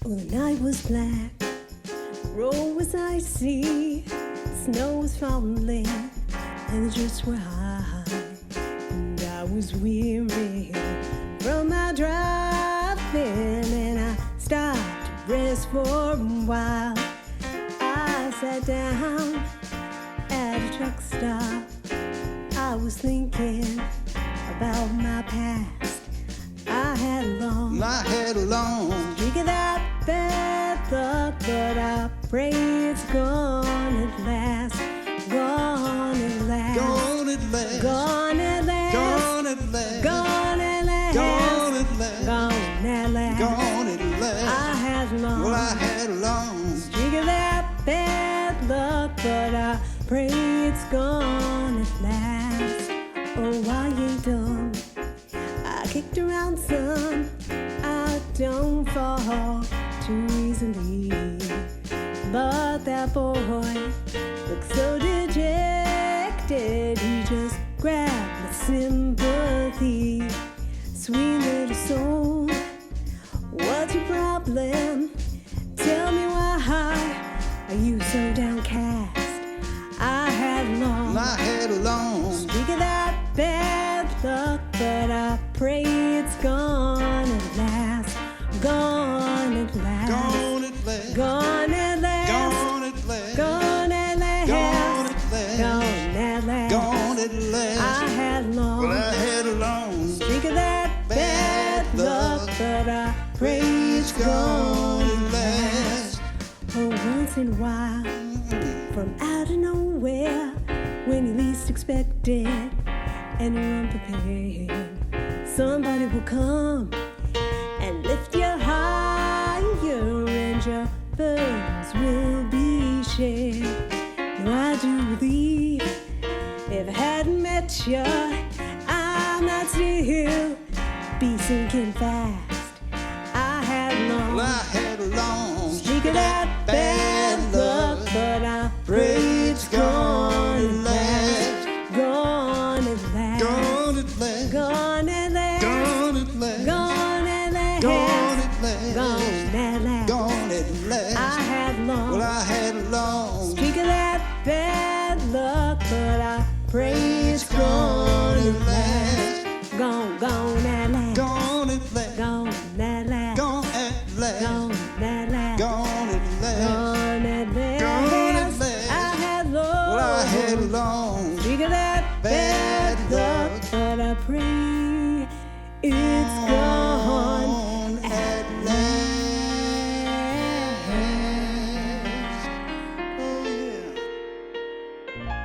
Well, the night was black, the road was icy, snow was falling, and the drifts were high. And I was weary from my driving, and I stopped to rest for a while. I sat down at a truck stop. I was thinking about my past. I had a long streak of that bad luck, but I pray it's gone at last. Gone at last. Gone at last. Gone at last. Gone at last. Gone at last. Gone at last. Gone at last. Gone at last. I had a long streak of that bad luck, but I pray it's gone at last. Oh, I ain't done. I kicked around some. I don't fall too easily. But that boy looked so dejected. He just grabbed my sympathy. Sweet little soul, what's your problem? Tell me why are you so downcast? I had a long streak of that bad luck, but I pray it's gone at last. Gone at last. Gone at last. Gone at last. Gone at last. Gone at last. Gone at last. Gone at last. Gone at last. I had a long streak of that bad luck, but I pray it's gone at last. Oh, once in a while, from out of nowhere, when you least expect it and you're unprepared, somebody will come and lift you higher, and your burdens will be shared. Now I do believe if I hadn't met you, I might still be sinking fast. I had a long streak of that bad luck, but I pray it's gone at last. Gone at last. Gone at last. Gone at last. Gone at last. Gone at last. Gone at last. Gone at last. Gone at last. I had a long streak of that bad luck, but I pray it's gone at last. Gone at last. Gone at last. Gone at last. Gone at last. Gone at last. Gone at last. Gone at last. Gone at last. I had a long streak of that bad luck, but I pray it's gone at last. Oh, yeah.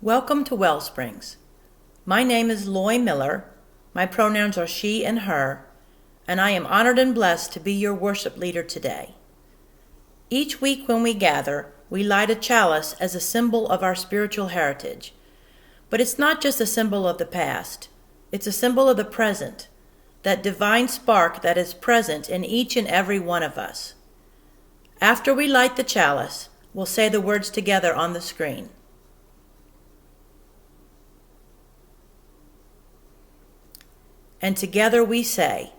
Welcome to WellSprings. My name is Loy Miller. My pronouns are she and her, and I am honored and blessed to be your worship leader today. Each week when we gather, we light a chalice as a symbol of our spiritual heritage. But it's not just a symbol of the past. It's a symbol of the present, that divine spark that is present in each and every one of us. After we light the chalice, we'll say the words together on the screen. And together we say,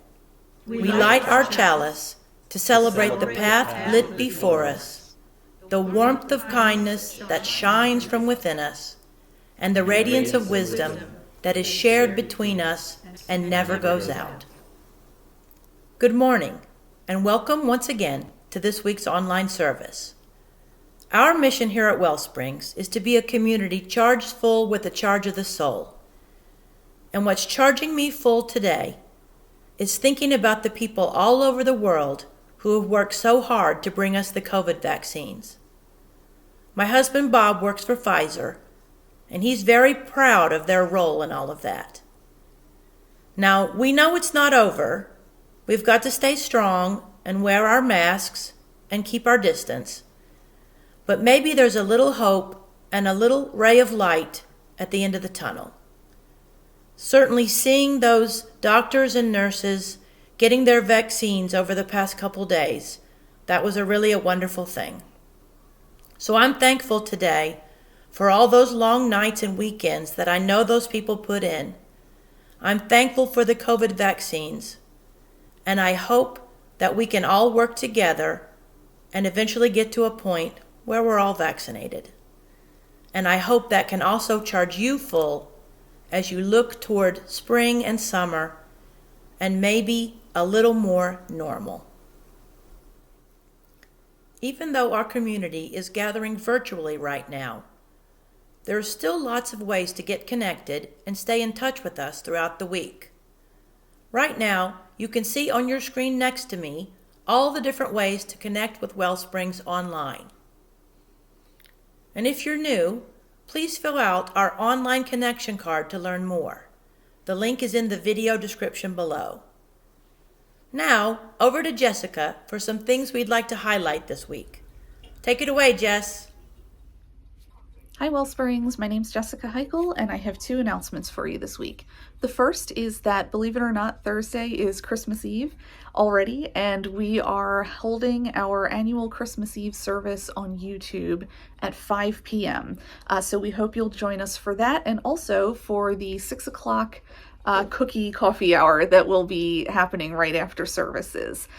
we light our chalice to celebrate the path lit before us, the warmth of kindness that shines from within us, and the radiance of wisdom that is shared between us and never goes out. Good morning, and welcome once again to this week's online service. Our mission here at WellSprings is to be a community charged full with the charge of the soul. And what's charging me full today is thinking about the people all over the world who have worked so hard to bring us the COVID vaccines. My husband Bob works for Pfizer, and he's very proud of their role in all of that. Now, we know it's not over. We've got to stay strong and wear our masks and keep our distance. But maybe there's a little hope and a little ray of light at the end of the tunnel. Certainly seeing those doctors and nurses getting their vaccines over the past couple days, that was really a wonderful thing. So I'm thankful today for all those long nights and weekends that I know those people put in. I'm thankful for the COVID vaccines, and I hope that we can all work together and eventually get to a point where we're all vaccinated. And I hope that can also charge you full as you look toward spring and summer and maybe a little more normal. Even though our community is gathering virtually right now, there are still lots of ways to get connected and stay in touch with us throughout the week. Right now, you can see on your screen next to me all the different ways to connect with WellSprings online. And if you're new, please fill out our online connection card to learn more. The link is in the video description below. Now, over to Jessica for some things we'd like to highlight this week. Take it away, Jess. Hi WellSprings, my name's Jessica Heichel and I have 2 announcements for you this week. The first is that, believe it or not, Thursday is Christmas Eve already, and we are holding our annual Christmas Eve service on YouTube at 5 p.m. So we hope you'll join us for that, and also for the 6 o'clock cookie coffee hour that will be happening right after services.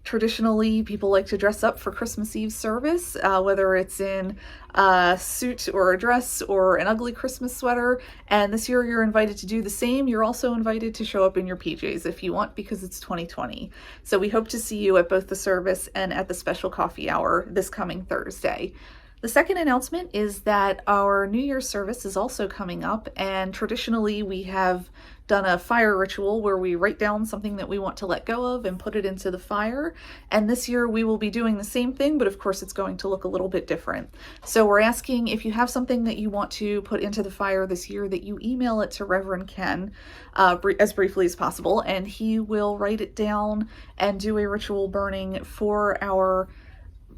Traditionally, people like to dress up for Christmas Eve service, whether it's in a suit or a dress or an ugly Christmas sweater, and this year you're invited to do the same. You're also invited to show up in your PJs if you want, because it's 2020. So we hope to see you at both the service and at the special coffee hour this coming Thursday. The second announcement is that our New Year's service is also coming up, and traditionally we have done a fire ritual where we write down something that we want to let go of and put it into the fire. And this year we will be doing the same thing, but of course it's going to look a little bit different. So we're asking, if you have something that you want to put into the fire this year, that you email it to Reverend Ken as briefly as possible, and he will write it down and do a ritual burning for our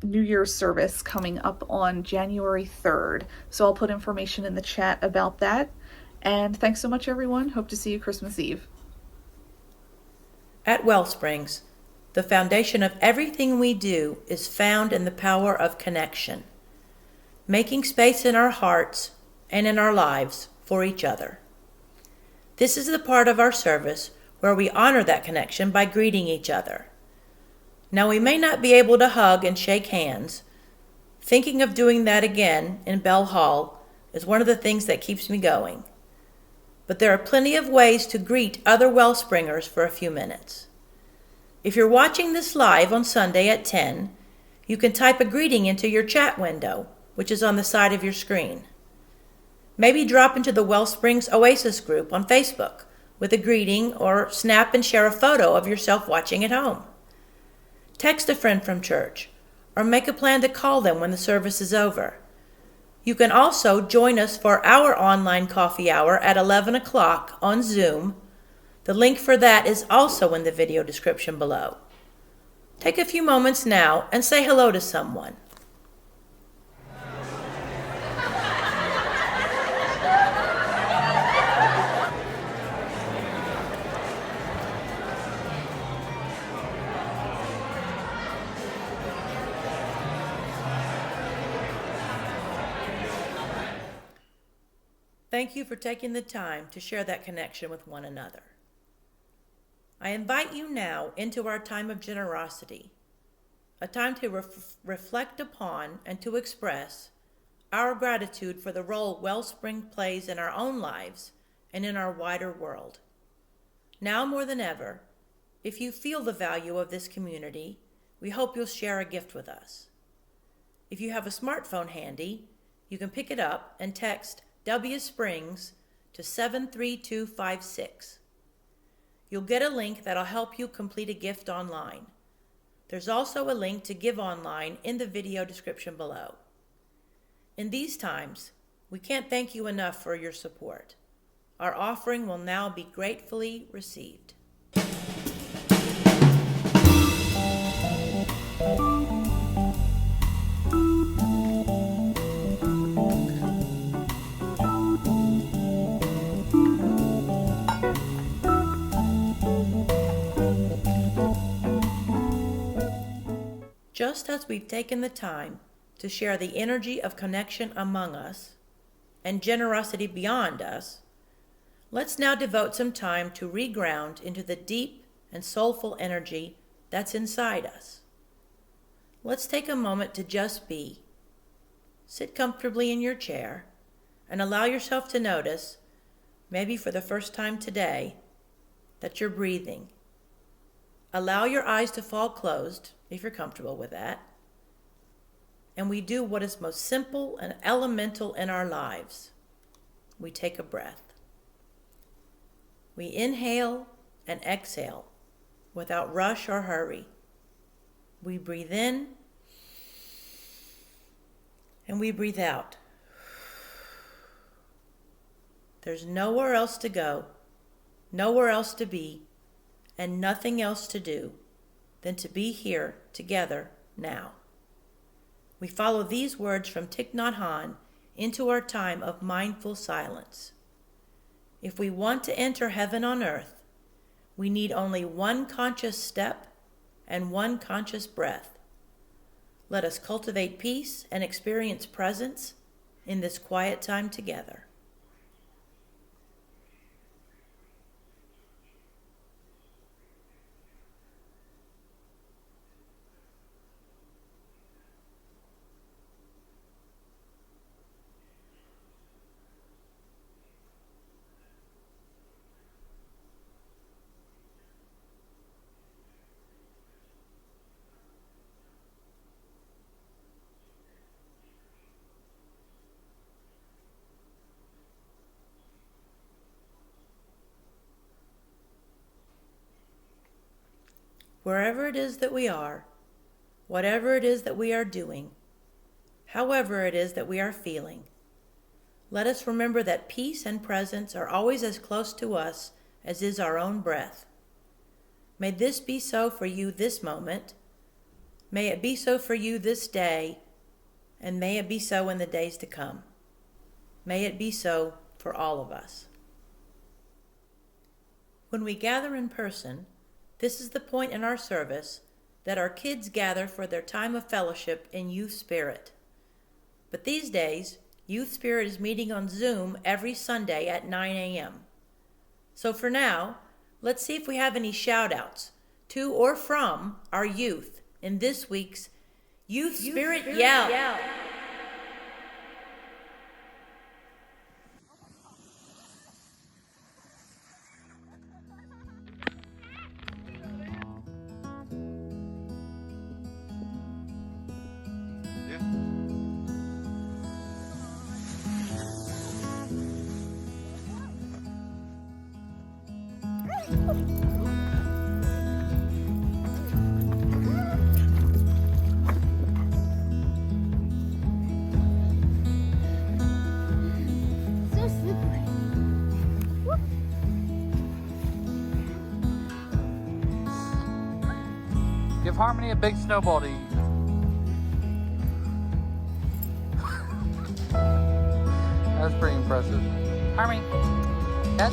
New Year's service coming up on January 3rd. So I'll put information in the chat about that. And thanks so much, everyone. Hope to see you Christmas Eve. At WellSprings, the foundation of everything we do is found in the power of connection, making space in our hearts and in our lives for each other. This is the part of our service where we honor that connection by greeting each other. Now, we may not be able to hug and shake hands. Thinking of doing that again in Bell Hall is one of the things that keeps me going. But there are plenty of ways to greet other Wellspringers for a few minutes. If you're watching this live on Sunday at 10, you can type a greeting into your chat window, which is on the side of your screen. Maybe drop into the WellSprings Oasis group on Facebook with a greeting, or snap and share a photo of yourself watching at home. Text a friend from church, or make a plan to call them when the service is over. You can also join us for our online coffee hour at 11 o'clock on Zoom. The link for that is also in the video description below. Take a few moments now and say hello to someone. Thank you for taking the time to share that connection with one another. I invite you now into our time of generosity, a time to reflect upon and to express our gratitude for the role Wellspring plays in our own lives and in our wider world. Now more than ever, if you feel the value of this community, we hope you'll share a gift with us. If you have a smartphone handy, you can pick it up and text WSprings to 73256. You'll get a link that'll help you complete a gift online. There's also a link to give online in the video description below. In these times, we can't thank you enough for your support. Our offering will now be gratefully received. Just as we've taken the time to share the energy of connection among us and generosity beyond us, let's now devote some time to reground into the deep and soulful energy that's inside us. Let's take a moment to just be. Sit comfortably in your chair and allow yourself to notice, maybe for the first time today, that you're breathing. Allow your eyes to fall closed, if you're comfortable with that. And we do what is most simple and elemental in our lives. We take a breath. We inhale and exhale without rush or hurry. We breathe in and we breathe out. There's nowhere else to go, nowhere else to be, and nothing else to do than to be here together now. We follow these words from Thich Nhat Hanh into our time of mindful silence. If we want to enter heaven on earth, we need only one conscious step and one conscious breath. Let us cultivate peace and experience presence in this quiet time together. Wherever it is that we are, whatever it is that we are doing, however it is that we are feeling, let us remember that peace and presence are always as close to us as is our own breath. May this be so for you this moment. May it be so for you this day, and may it be so in the days to come. May it be so for all of us. When we gather in person, this is the point in our service that our kids gather for their time of fellowship in Youth Spirit. But these days, Youth Spirit is meeting on Zoom every Sunday at 9 a.m. So for now, let's see if we have any shout-outs to or from our youth in this week's Youth Spirit Yell. So slippery. Give Harmony a big snowball to eat. That's pretty impressive. Harmony, catch.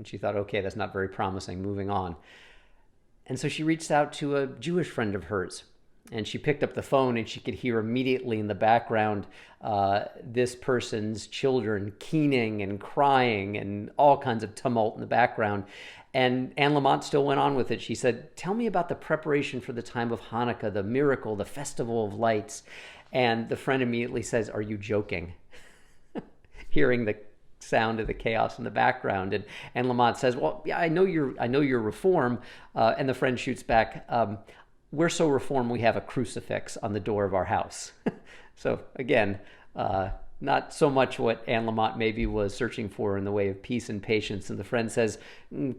And she thought, okay, that's not very promising, moving on. And so she reached out to a Jewish friend of hers. And she picked up the phone and she could hear immediately in the background this person's children keening and crying and all kinds of tumult in the background. And Anne Lamott still went on with it. She said, tell me about the preparation for the time of Hanukkah, the miracle, the festival of lights. And the friend immediately says, are you joking? Hearing the sound of the chaos in the background. And Lamott says, well, yeah, I know you're Reform. And the friend shoots back, we're so Reform we have a crucifix on the door of our house. So again, not so much what Anne Lamott maybe was searching for in the way of peace and patience. And the friend says,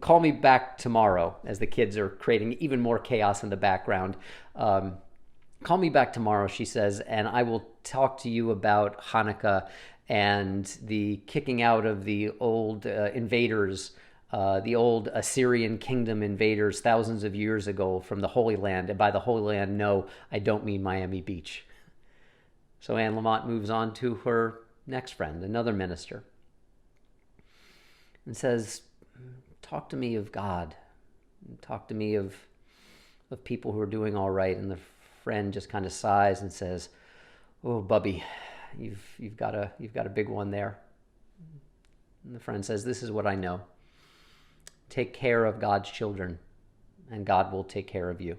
call me back tomorrow, as the kids are creating even more chaos in the background. Call me back tomorrow, she says, and I will talk to you about Hanukkah and the kicking out of the old invaders, the old Assyrian kingdom invaders thousands of years ago from the Holy Land. And by the Holy Land, no, I don't mean Miami Beach. So Anne Lamott moves on to her next friend, another minister, and says, talk to me of God. Talk to me of people who are doing all right. And the friend just kind of sighs and says, oh, Bubby, you've got a big one there. And the friend says, this is what I know. Take care of God's children, and God will take care of you.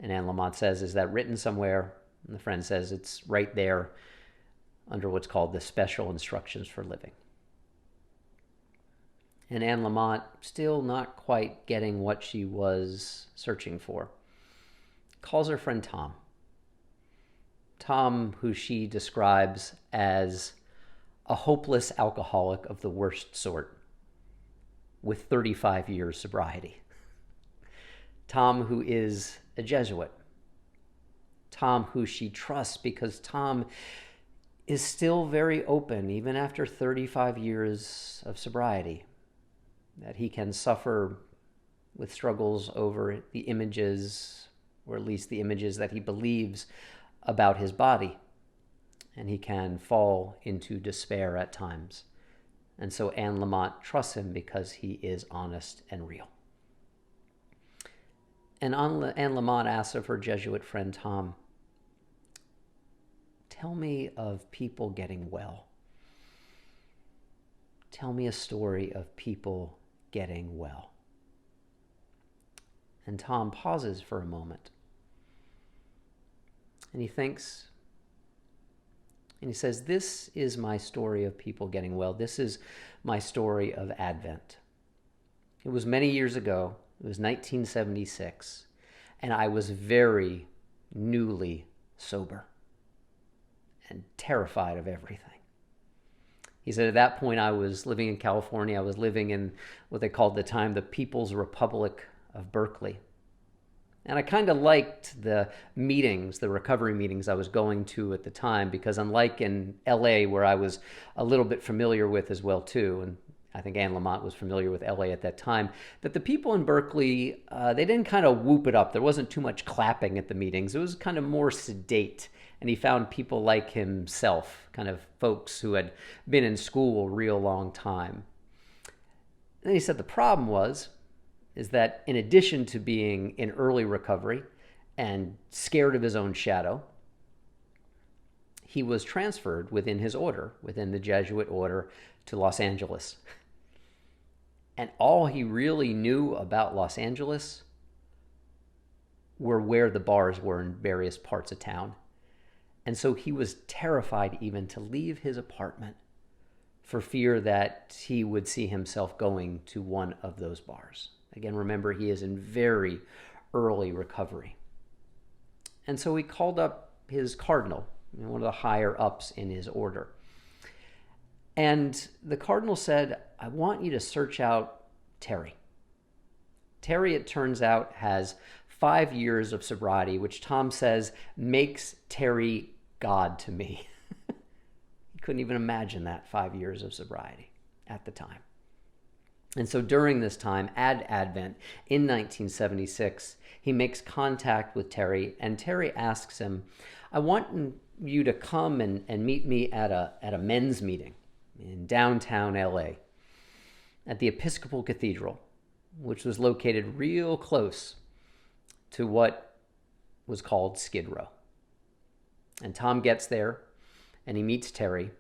And Anne Lamott says, is that written somewhere? And the friend says, it's right there under what's called the Special Instructions for Living. And Anne Lamott, still not quite getting what she was searching for, calls her friend Tom. Tom, who she describes as a hopeless alcoholic of the worst sort, with 35 years sobriety. Tom, who is a Jesuit. Tom, who she trusts because Tom is still very open, even after 35 years of sobriety, that he can suffer with struggles over the images, or at least the images that he believes about his body, and he can fall into despair at times. And so Anne Lamott trusts him because he is honest and real. And Anne Lamott asks of her Jesuit friend Tom, tell me of people getting well. Tell me a story of people getting well. And Tom pauses for a moment. And he thinks, and he says, this is my story of people getting well. This is my story of Advent. It was many years ago. It was 1976. And I was very newly sober and terrified of everything. He said, at that point, I was living in California. I was living in what they called at the time the People's Republic of Berkeley. And I kind of liked the meetings, the recovery meetings I was going to at the time, because unlike in LA, where I was a little bit familiar with as well too, and I think Anne Lamott was familiar with LA at that time, that the people in Berkeley, they didn't kind of whoop it up. There wasn't too much clapping at the meetings. It was kind of more sedate. And he found people like himself, kind of folks who had been in school a real long time. And then he said the problem is that in addition to being in early recovery and scared of his own shadow, he was transferred within his order, within the Jesuit order, to Los Angeles. And all he really knew about Los Angeles were where the bars were in various parts of town. And so he was terrified even to leave his apartment for fear that he would see himself going to one of those bars. Again, remember, he is in very early recovery. And so he called up his cardinal, one of the higher ups in his order. And the cardinal said, I want you to search out Terry. Terry, it turns out, has 5 years of sobriety, which Tom says makes Terry God to me. He couldn't even imagine that, 5 years of sobriety at the time. And so during this time, at Advent, in 1976, he makes contact with Terry, and Terry asks him, I want you to come and meet me at a men's meeting in downtown LA. at the Episcopal Cathedral, which was located real close to what was called Skid Row. And Tom gets there, and he meets Terry,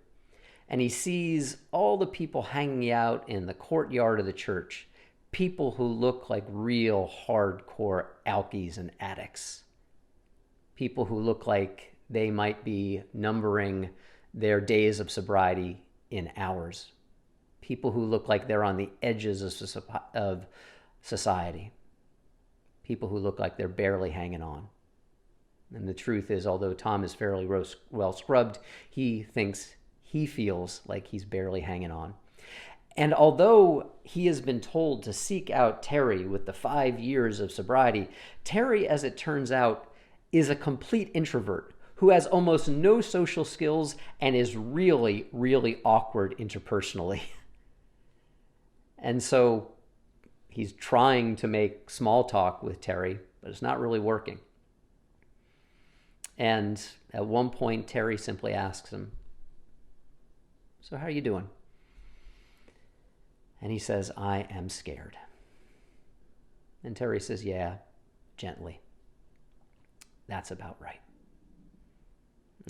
and he sees all the people hanging out in the courtyard of the church, people who look like real hardcore alkies and addicts, people who look like they might be numbering their days of sobriety in hours, people who look like they're on the edges of society, people who look like they're barely hanging on. And the truth is, although Tom is fairly well scrubbed, he feels like he's barely hanging on. And although he has been told to seek out Terry with the 5 years of sobriety, Terry, as it turns out, is a complete introvert who has almost no social skills and is really, really awkward interpersonally. And so he's trying to make small talk with Terry, but it's not really working. And at one point, Terry simply asks him, "So how are you doing?" And he says, "I am scared." And Terry says, "Yeah, gently. That's about right."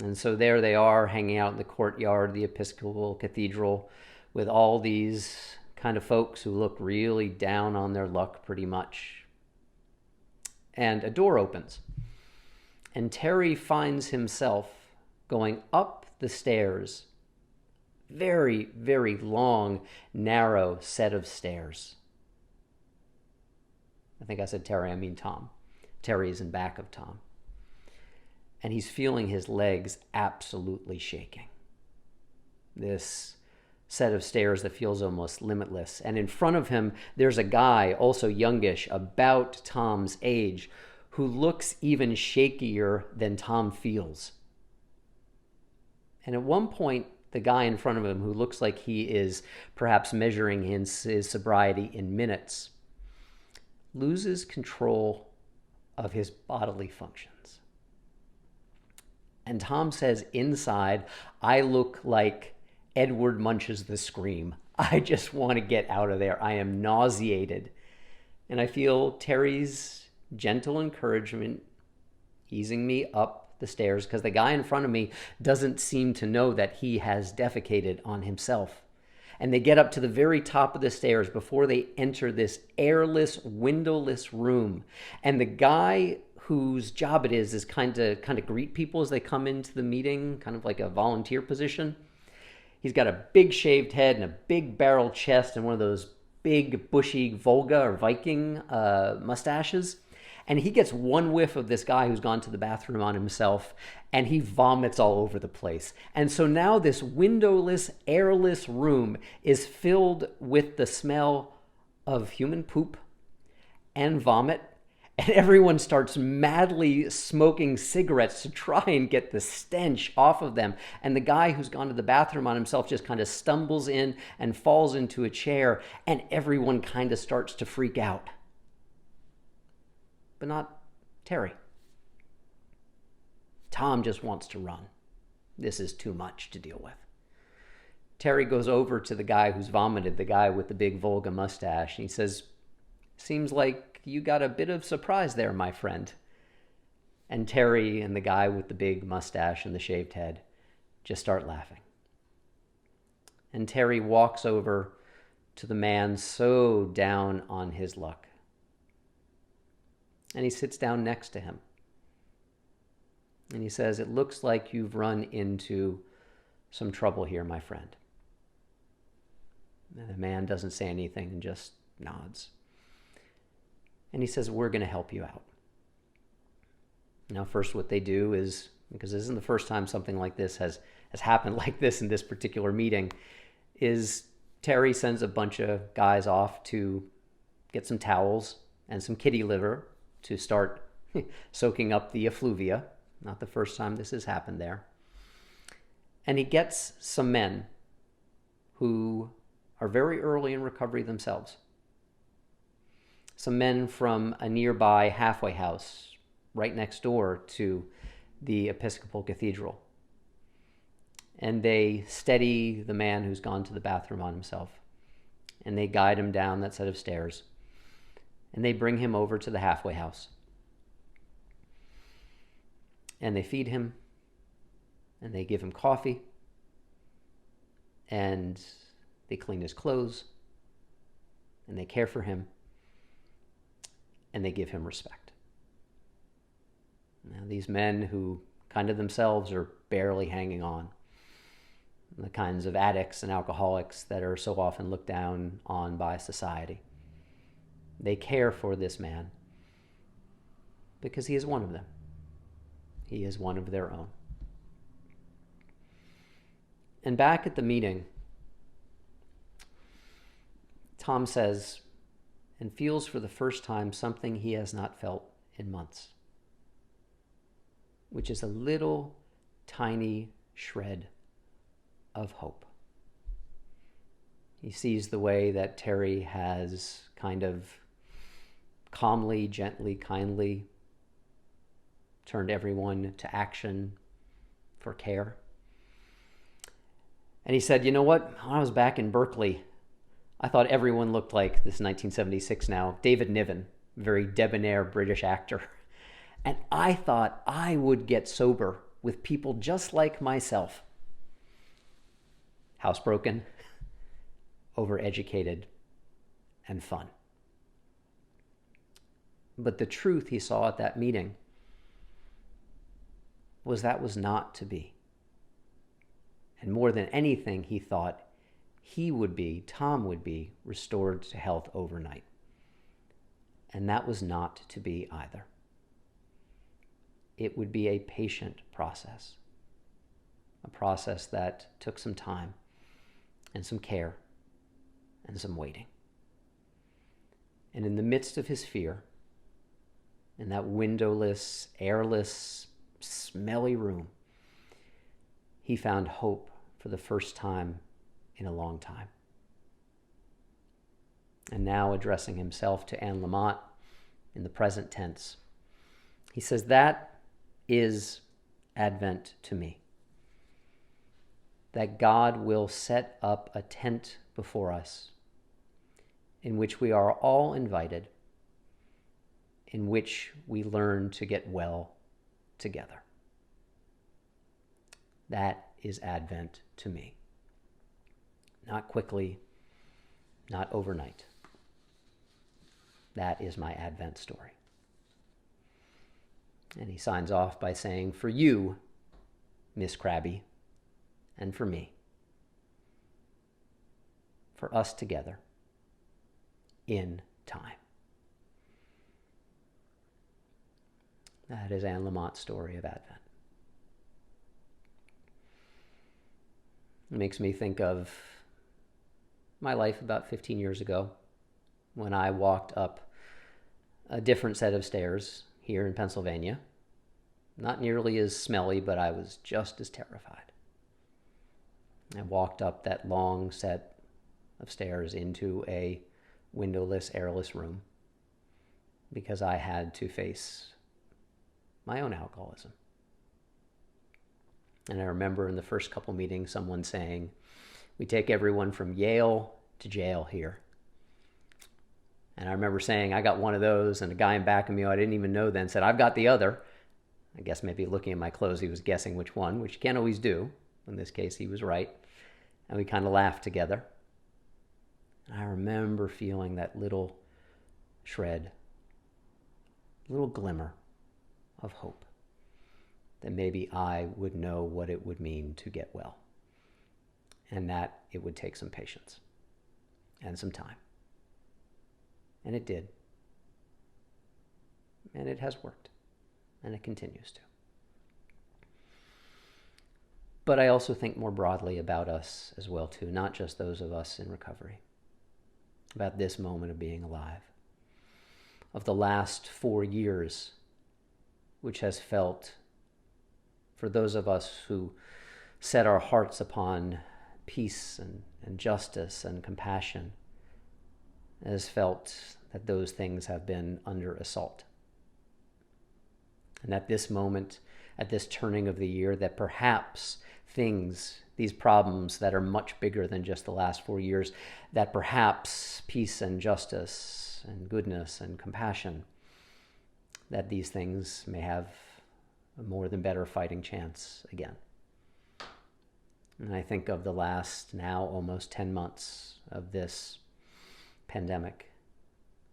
And so there they are, hanging out in the courtyard of the Episcopal Cathedral with all these kind of folks who look really down on their luck pretty much. And a door opens. And Terry finds himself going up the stairs, very, very long, narrow set of stairs. I think I said Terry, I mean Tom. Terry is in back of Tom. And he's feeling his legs absolutely shaking. This set of stairs that feels almost limitless. And in front of him, there's a guy, also youngish, about Tom's age, who looks even shakier than Tom feels. And at one point, the guy in front of him, who looks like he is perhaps measuring his sobriety in minutes, loses control of his bodily functions. And Tom says inside, "I look like Edward Munch's The Scream. I just want to get out of there. I am nauseated." And I feel Terry's gentle encouragement easing me up the stairs, because the guy in front of me doesn't seem to know that he has defecated on himself. And they get up to the very top of the stairs before they enter this airless, windowless room. And the guy whose job it is kind of greet people as they come into the meeting, kind of like a volunteer position. He's got a big shaved head and a big barrel chest and one of those big bushy Volga or Viking mustaches. And he gets one whiff of this guy who's gone to the bathroom on himself, and he vomits all over the place. And so now this windowless, airless room is filled with the smell of human poop and vomit. And everyone starts madly smoking cigarettes to try and get the stench off of them. And the guy who's gone to the bathroom on himself just kind of stumbles in and falls into a chair, and everyone kind of starts to freak out. But not Terry. Tom just wants to run. This is too much to deal with. Terry goes over to the guy who's vomited, the guy with the big Volga mustache, and he says, "Seems like you got a bit of surprise there, my friend." And Terry and the guy with the big mustache and the shaved head just start laughing. And Terry walks over to the man so down on his luck. And he sits down next to him. And he says, "It looks like you've run into some trouble here, my friend." And the man doesn't say anything and just nods. And he says, "We're going to help you out." Now, first what they do is, because this isn't the first time something like this has happened like this in this particular meeting, is Terry sends a bunch of guys off to get some towels and some kitty litter to start soaking up the effluvia. Not the first time this has happened there. And he gets some men who are very early in recovery themselves. Some men from a nearby halfway house right next door to the Episcopal Cathedral. And they steady the man who's gone to the bathroom on himself. and they guide him down that set of stairs, and they bring him over to the halfway house. And they feed him, and they give him coffee, and they clean his clothes, and they care for him, and they give him respect. Now, these men who kind of themselves are barely hanging on, the kinds of addicts and alcoholics that are so often looked down on by society, they care for this man because he is one of them. He is one of their own. And back at the meeting, Tom says and feels for the first time something he has not felt in months, which is a little tiny shred of hope. He sees the way that Terry has kind of calmly, gently, kindly turned everyone to action for care. And he said, you know what? When I was back in Berkeley, I thought everyone looked like this 1976 now, David Niven, very debonair British actor. And I thought I would get sober with people just like myself. Housebroken, overeducated, and fun. But the truth he saw at that meeting was that was not to be. And more than anything, he thought Tom would be restored to health overnight. And that was not to be either. It would be a patient process, a process that took some time and some care and some waiting. And in the midst of his fear, in that windowless, airless, smelly room, he found hope for the first time in a long time. And now addressing himself to Anne Lamott in the present tense, he says, that is Advent to me. That God will set up a tent before us in which we are all invited, in which we learn to get well together. That is Advent to me. Not quickly, not overnight. That is my Advent story. And he signs off by saying, for you, Miss Krabby, and for me, for us together, in time. That is Anne Lamott's story of Advent. It makes me think of my life about 15 years ago when I walked up a different set of stairs here in Pennsylvania. Not nearly as smelly, but I was just as terrified. I walked up that long set of stairs into a windowless, airless room because I had to face my own alcoholism. And I remember in the first couple meetings someone saying, we take everyone from Yale to jail here. And I remember saying, I got one of those, and a guy in back of me who I didn't even know then said, I've got the other. I guess maybe looking at my clothes, he was guessing which one, which you can't always do. In this case, he was right. And we kind of laughed together. And I remember feeling that little shred, little glimmer of hope that maybe I would know what it would mean to get well, and that it would take some patience and some time. And it did. And it has worked, and it continues to. But I also think more broadly about us as well, too, not just those of us in recovery, about this moment of being alive, of the last 4 years, which has felt, for those of us who set our hearts upon peace and justice and compassion, has felt that those things have been under assault. And at this moment, at this turning of the year, that perhaps things, these problems that are much bigger than just the last 4 years, that perhaps peace and justice and goodness and compassion, that these things may have a more than better fighting chance again. And I think of the last now almost 10 months of this pandemic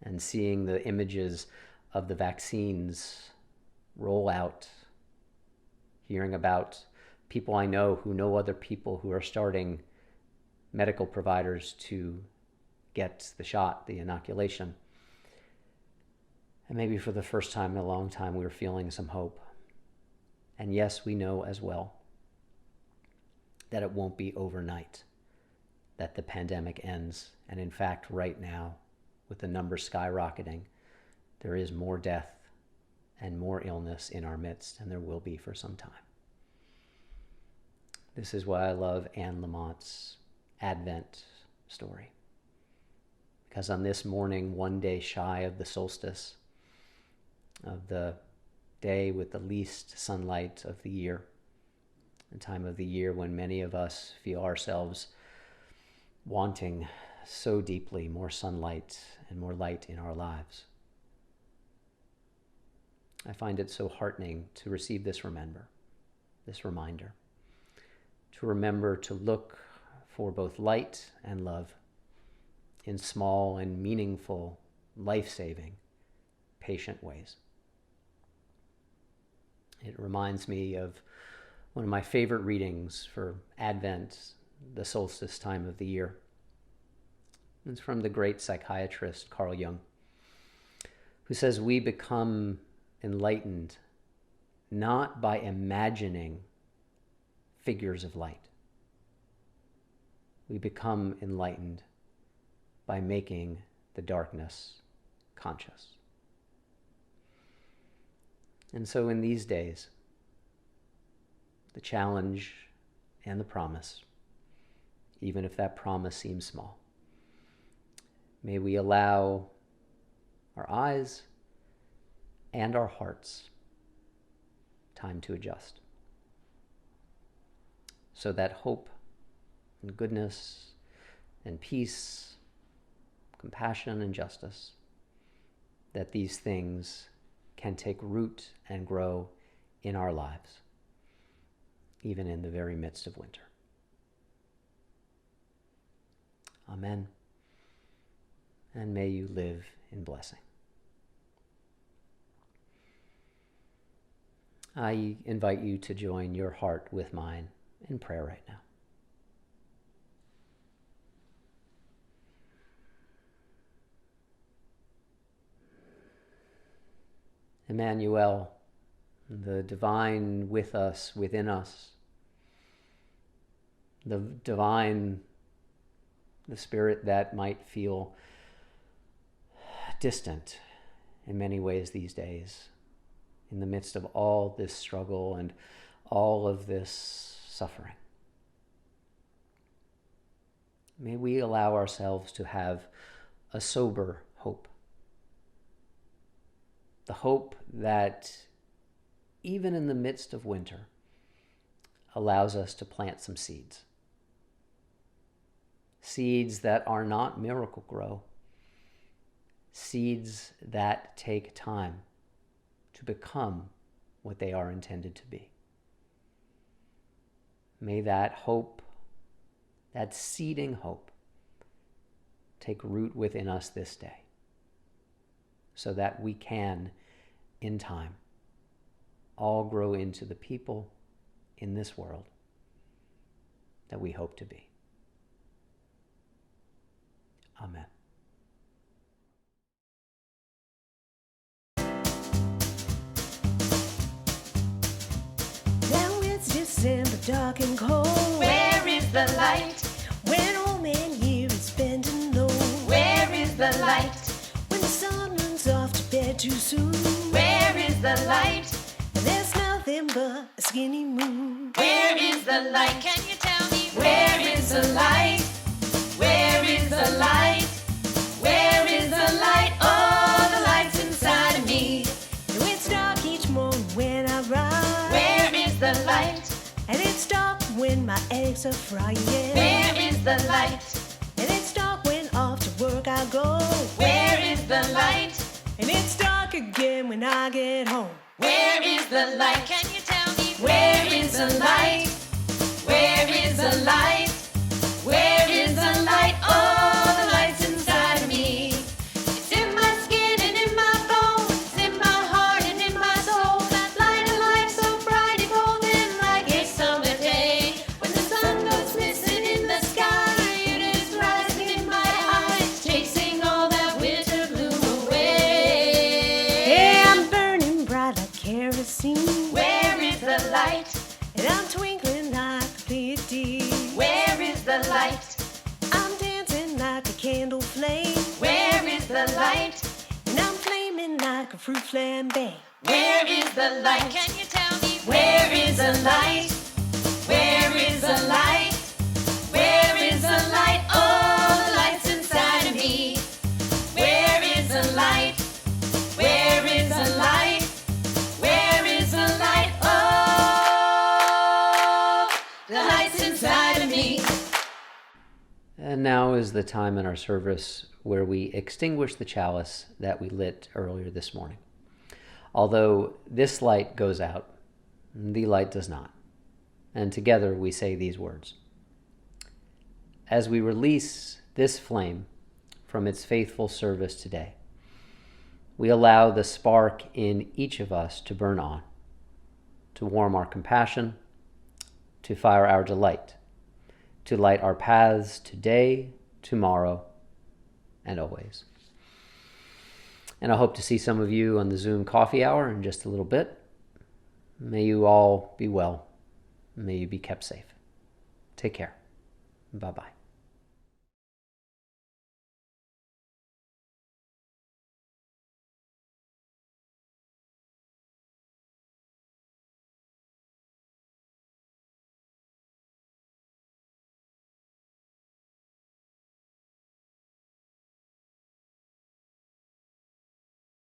and seeing the images of the vaccines roll out, hearing about people I know who know other people who are starting medical providers to get the shot, the inoculation. And maybe for the first time in a long time, we're feeling some hope. And yes, we know as well that it won't be overnight that the pandemic ends. And in fact, right now, with the numbers skyrocketing, there is more death and more illness in our midst, and there will be for some time. This is why I love Anne Lamott's Advent story. Because on this morning, one day shy of the solstice, of the day with the least sunlight of the year, a time of the year when many of us feel ourselves wanting so deeply more sunlight and more light in our lives, I find it so heartening to receive this reminder, to remember to look for both light and love in small and meaningful, life-saving, patient ways. It reminds me of one of my favorite readings for Advent, the solstice time of the year. It's from the great psychiatrist Carl Jung, who says we become enlightened not by imagining figures of light. We become enlightened by making the darkness conscious. And so in these days, the challenge and the promise, even if that promise seems small, may we allow our eyes and our hearts time to adjust, so that hope and goodness and peace, compassion and justice, that these things can take root and grow in our lives, even in the very midst of winter. Amen. And may you live in blessing. I invite you to join your heart with mine in prayer right now. Emmanuel, the divine with us, within us, the divine, the spirit that might feel distant in many ways these days, in the midst of all this struggle and all of this suffering. May we allow ourselves to have a sober hope. The hope that even in the midst of winter allows us to plant some seeds. Seeds that are not miracle grow. Seeds that take time to become what they are intended to be. May that hope, that seeding hope, take root within us this day, so that we can, in time, all grow into the people in this world that we hope to be. Amen. Now it's December, dark and cold. Where is the light? When old man year is bending low. Where is the light? When the sun runs off to bed too soon. Where is the light? And there's nothing but a skinny moon. Where is the light? Can you tell me where is the light? Where is the light? Where is the light? Oh, the light's inside of me. Though it's dark each morning when I rise. Where is the light? And it's dark when when my eggs are frying. Where is the light? And it's dark when off to work I go. Where is the light? And it's dark again when I get home. Where is the light? Can you tell me? Where is the light? Where is the light? Where is the light? Oh, the light's inside of me. It's in my skin and in my bones. It's in my heart and in my soul. That light of life so bright and golden like a summer day. When the sun goes missing in the sky, it is rising in my eyes, chasing all that winter gloom away. Hey, I'm burning bright like kerosene. Where is the light? And I'm twinkling like a Pleiades. Where is the light? I'm dancing like a candle flame. Where is the light? And I'm flaming like a fruit flambe. Where is the light? Can you tell me? Where is the light? Where is the light? Where is the light? Oh, the light's inside of me. Where is the light? Where is the light? Where is the light? Oh, the light's inside of me. And now is the time in our service where we extinguish the chalice that we lit earlier this morning. Although this light goes out, the light does not. And together we say these words. As we release this flame from its faithful service today, we allow the spark in each of us to burn on, to warm our compassion, to fire our delight, to light our paths today, tomorrow, and always. And I hope to see some of you on the Zoom coffee hour in just a little bit. May you all be well. May you be kept safe. Take care. Bye-bye.